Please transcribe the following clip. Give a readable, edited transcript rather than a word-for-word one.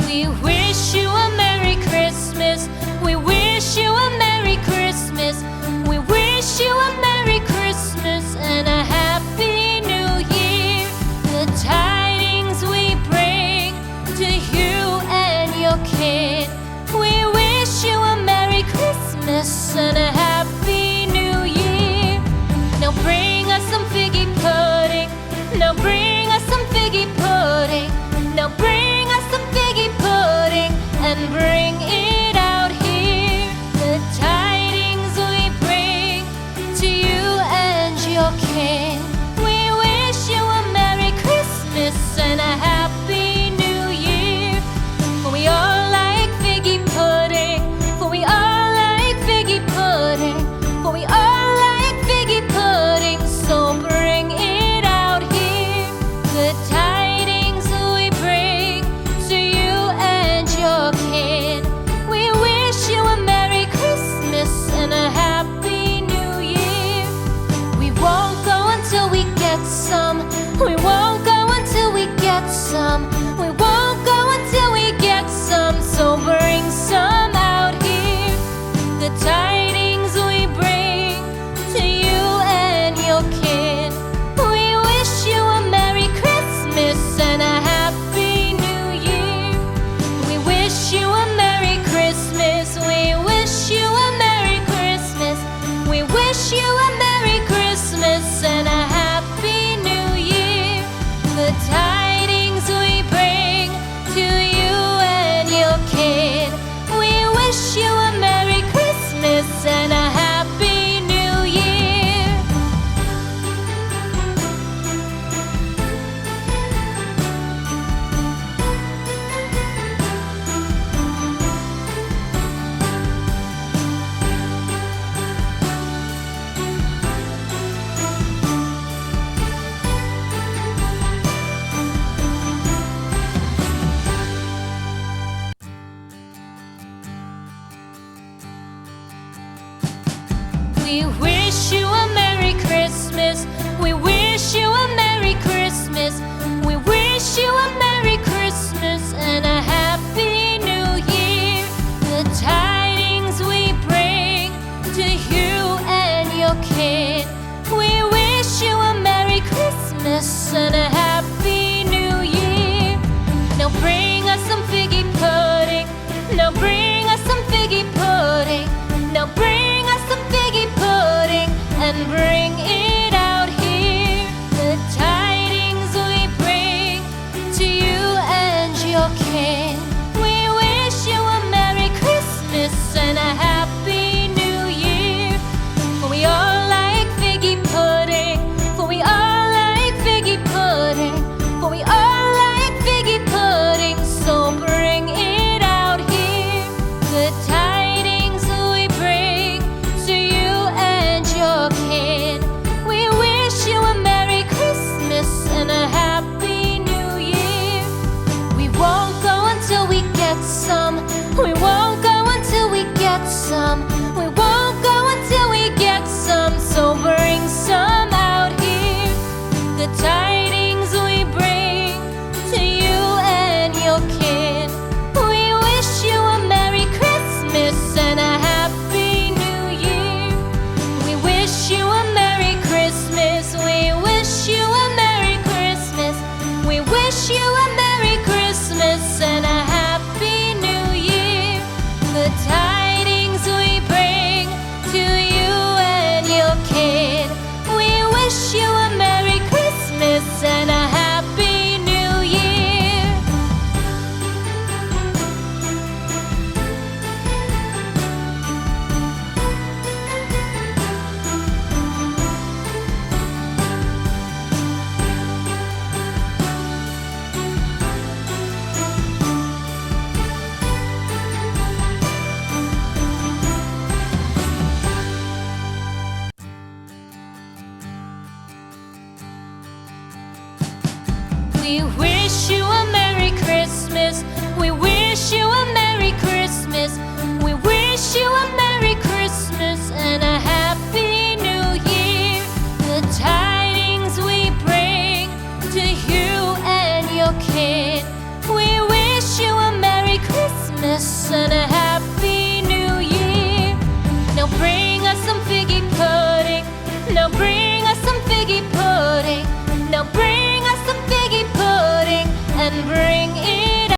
We wish you a Merry Christmas. We wish you a Merry Christmas. We wish you a Merry Christmas and a Happy New Year. The tidings we bring to you and your kid. We wish you a Merry Christmas and a Happy New Year. Now bring us some figgy pudding. Now bring us some figgy pudding. Now bring us some figgy pudding and bring it out here. The tidings we bring to you and your kin. We wish you a Merry Christmas and a Happy New Year. For we all like figgy pudding. For we all like figgy pudding. For we all like figgy pudding. So bring it out here. The tidings we bring to you and your kid. We wish you a Merry Christmas and a Happy New Year. We won't go until we get some. We won't go until we get some. We won't go until we get some. So bring some out here. The tidings we bring to you and your kid. We wish you a Merry Christmas and a Happy New Year. We wish you a Merry Christmas. We wish you a Merry Christmas. We wish you a Merry Christmas and a Happy New Year. The tidings we bring to you and your kid. We wish you a Merry Christmas and a Happy New Year. We wish you a Merry Christmas. We wish you a Merry Christmas. We wish you a Merry Christmas and a Happy New Year. The tidings we bring to you and your kid. We wish you a Merry Christmas and a Happy New Year. Now bring us some figgy pudding. Now bring us some figgy pudding. Now bring us some figgy pudding and bring it out here. The tidings we bring to you and your kin. We wish you a Merry Christmas and a Happy New Year. For we all like figgy pudding. For we all like figgy pudding. For we all like figgy pudding. So bring it out here. The tidings we bring to you and your kid. We wish you a Merry Christmas and a Happy New Year. We won't go until we get some. We won't go until we get some. We won't go until we get some. So bring some out here. The tidings we bring to you and your kid. We wish you a Merry Christmas and a Happy New Year. We wish you a Merry Christmas. We wish you a Merry Christmas. We wish you a Merry Christmas and a Happy New Year. The tidings we bring to you and your kid. We wish you a Merry Christmas and a Happy New Year. We wish you a Merry Christmas. We wish you a Merry Christmas. We wish you a Merry Christmas and a Happy New Year. The tidings we bring to you and your kid. We wish you a Merry Christmas and a